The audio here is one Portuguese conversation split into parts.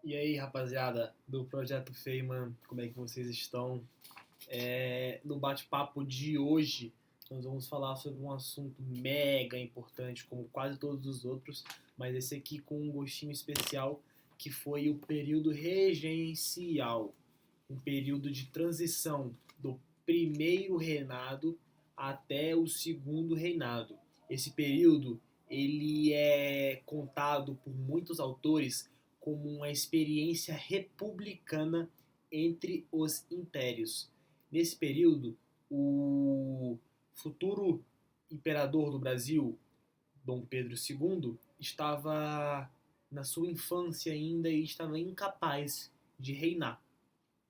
E aí, rapaziada do Projeto Feyman, como é que vocês estão? No bate-papo de hoje, nós vamos falar sobre um assunto mega importante, como quase todos os outros, mas esse aqui com um gostinho especial, que foi o período regencial, um período de transição do primeiro reinado até o segundo reinado. Esse período ele é contado por muitos autores como uma experiência republicana entre os impérios. Nesse período, o futuro imperador do Brasil, Dom Pedro II, estava na sua infância ainda e estava incapaz de reinar,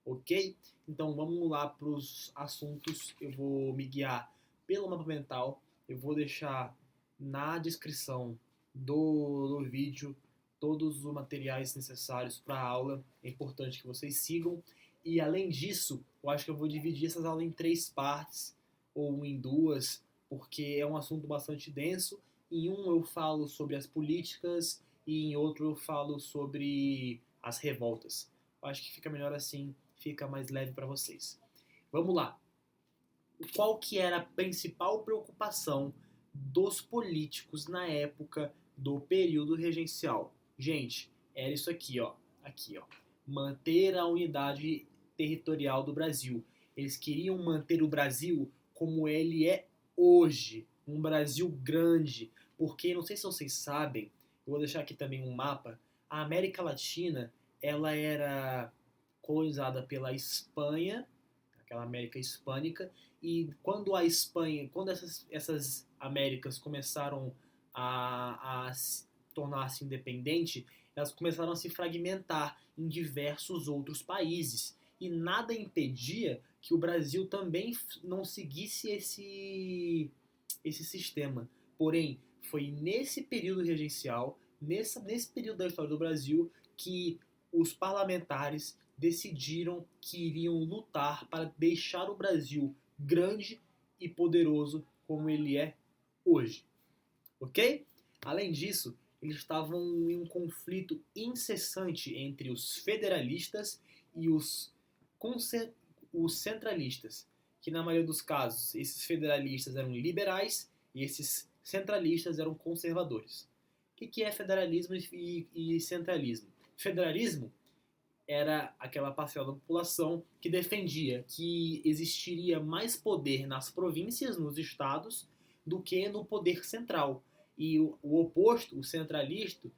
ok? Então vamos lá para os assuntos. Eu vou me guiar pelo mapa mental. Eu vou deixar na descrição do vídeo todos os materiais necessários para a aula. É importante que vocês sigam. E além disso, eu acho que eu vou dividir essas aulas em 3 partes ou em 2, porque é um assunto bastante denso. Em um eu falo sobre as políticas e em outro eu falo sobre as revoltas. Eu acho que fica melhor assim, fica mais leve para vocês. Vamos lá. Qual que era a principal preocupação dos políticos na época do período regencial? Gente, era isso aqui, ó. Aqui, ó. Manter a unidade territorial do Brasil. Eles queriam manter o Brasil como ele é hoje, um Brasil grande, porque não sei se vocês sabem, eu vou deixar aqui também um mapa. A América Latina, ela era colonizada pela Espanha, aquela América hispânica, e quando a Espanha, quando essas Américas começaram a tornar-se independente, elas começaram a se fragmentar em diversos outros países. E nada impedia que o Brasil também não seguisse esse sistema. Porém, foi nesse período regencial, nesse período da história do Brasil, que os parlamentares decidiram que iriam lutar para deixar o Brasil grande e poderoso como ele é hoje, ok? Além disso, eles estavam em um conflito incessante entre os federalistas e os centralistas, que na maioria dos casos esses federalistas eram liberais e esses centralistas eram conservadores. O que é federalismo e centralismo? Federalismo era aquela parcela da população que defendia que existiria mais poder nas províncias, nos estados, do que no poder central. E o oposto, o centralismo,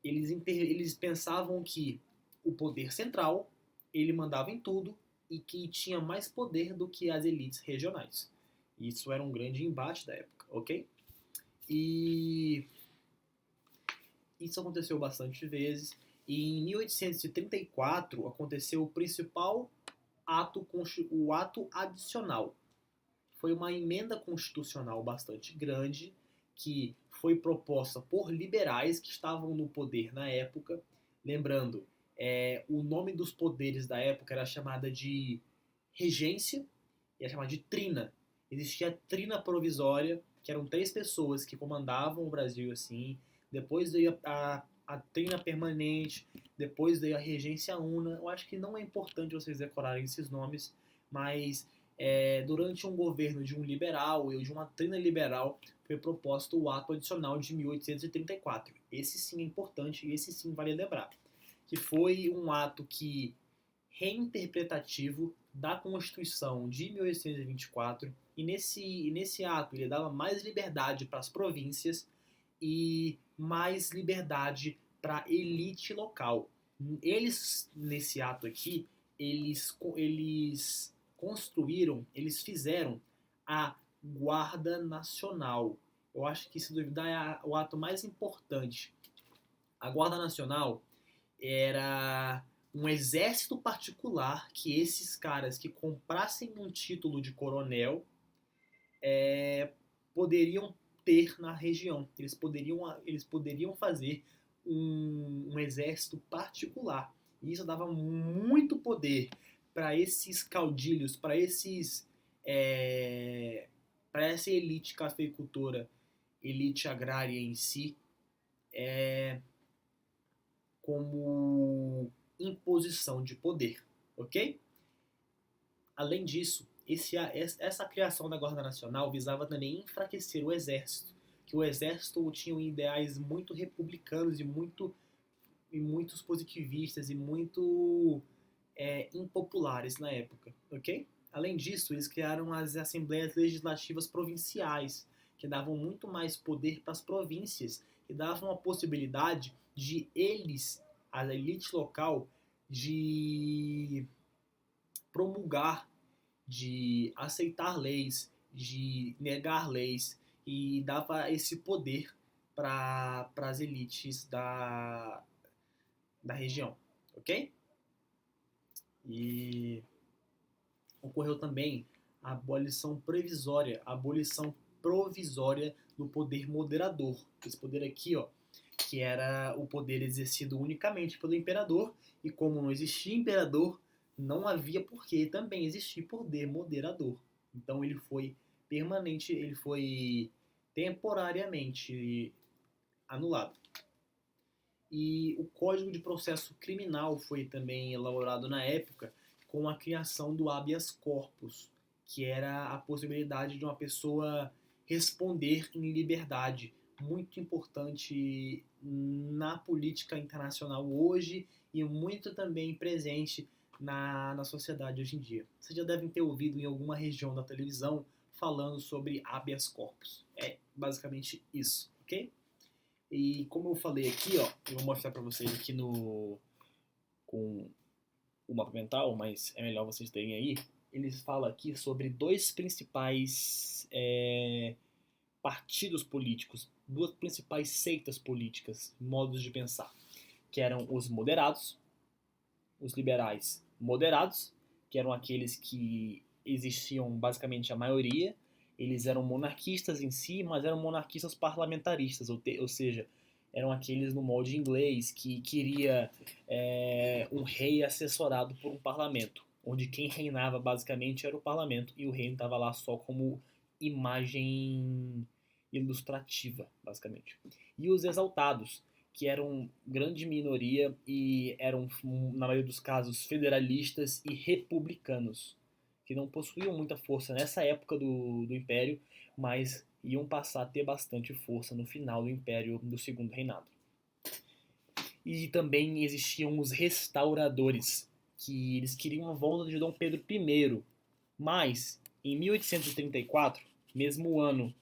eles pensavam que o poder central ele mandava em tudo e que tinha mais poder do que as elites regionais. Isso era um grande embate da época, ok? E isso aconteceu bastante vezes. E em 1834 aconteceu o principal ato, o ato adicional. Foi uma emenda constitucional bastante grande que foi proposta por liberais que estavam no poder na época. Lembrando, o nome dos poderes da época era chamada de regência e era chamada de trina. Existia a trina provisória, que eram 3 pessoas que comandavam o Brasil assim. Depois veio a trina permanente, depois veio a regência una. Eu acho que não é importante vocês decorarem esses nomes, mas durante um governo de um liberal ou de uma trina liberal foi proposto o ato adicional de 1834. Esse sim é importante e esse sim vale lembrar. Que foi um ato que reinterpretativo da Constituição de 1824 e nesse ato ele dava mais liberdade para as províncias e mais liberdade para a elite local. Eles, nesse ato aqui, eles construíram, eles fizeram a Guarda Nacional. Eu acho que, se duvidar, é o ato mais importante. A Guarda Nacional era um exército particular que esses caras que comprassem um título de coronel poderiam ter na região. Eles poderiam fazer um exército particular. E isso dava muito poder para esses caudilhos, para essa elite cafeicultora, elite agrária em si, como imposição de poder, ok? Além disso, essa criação da Guarda Nacional visava também enfraquecer o exército, que o exército tinha ideais muito republicanos e muitos positivistas e muito impopulares na época, ok? Além disso, eles criaram as assembleias legislativas provinciais, que davam muito mais poder para as províncias e davam a possibilidade de eles, a elite local, de promulgar, de aceitar leis, de negar leis e dava esse poder para as elites da região, ok? E ocorreu também a abolição provisória do poder moderador. Esse poder aqui, ó, que era o poder exercido unicamente pelo imperador, e como não existia imperador, não havia por que também existir poder moderador. Então ele foi temporariamente anulado. E o Código de Processo Criminal foi também elaborado na época com a criação do habeas corpus, que era a possibilidade de uma pessoa responder em liberdade, muito importante na política internacional hoje e muito também presente na sociedade hoje em dia. Vocês já devem ter ouvido em alguma região da televisão falando sobre habeas corpus. É basicamente isso, ok? E como eu falei aqui, ó, eu vou mostrar para vocês aqui com o mapa mental, mas é melhor vocês terem aí. Eles falam aqui sobre dois principais partidos políticos, duas principais seitas políticas, modos de pensar, que eram os moderados, os liberais moderados, que eram aqueles que existiam basicamente a maioria. Eles eram monarquistas em si, mas eram monarquistas parlamentaristas, ou seja, eram aqueles no molde inglês que queria um rei assessorado por um parlamento, onde quem reinava basicamente era o parlamento e o reino estava lá só como imagem ilustrativa, basicamente. E os exaltados, que eram grande minoria e eram, na maioria dos casos, federalistas e republicanos, que não possuíam muita força nessa época do Império, mas iam passar a ter bastante força no final do Império do Segundo Reinado. E também existiam os restauradores, que eles queriam a volta de Dom Pedro I, mas em 1834, mesmo ano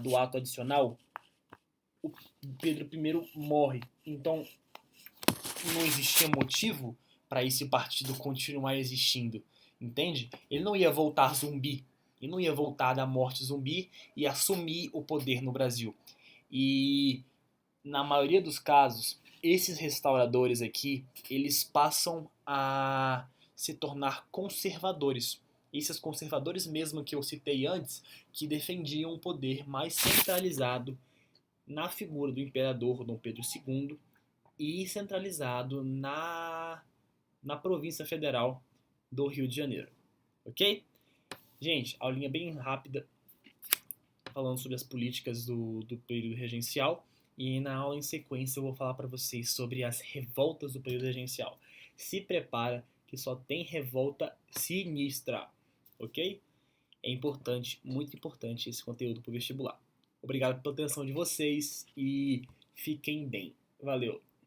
do ato adicional, o Pedro I morre. Então não existia motivo para esse partido continuar existindo, entende? Ele não ia voltar zumbi, ele não ia voltar da morte zumbi e assumir o poder no Brasil. E na maioria dos casos, esses restauradores aqui, eles passam a se tornar conservadores. Esses conservadores mesmo que eu citei antes, que defendiam um poder mais centralizado na figura do imperador Dom Pedro II e centralizado na província federal do Rio de Janeiro. Ok? Gente, aulinha bem rápida falando sobre as políticas do período regencial. E na aula em sequência eu vou falar para vocês sobre as revoltas do período regencial. Se prepara que só tem revolta sinistra, ok? É importante, muito importante esse conteúdo para o vestibular. Obrigado pela atenção de vocês e fiquem bem. Valeu!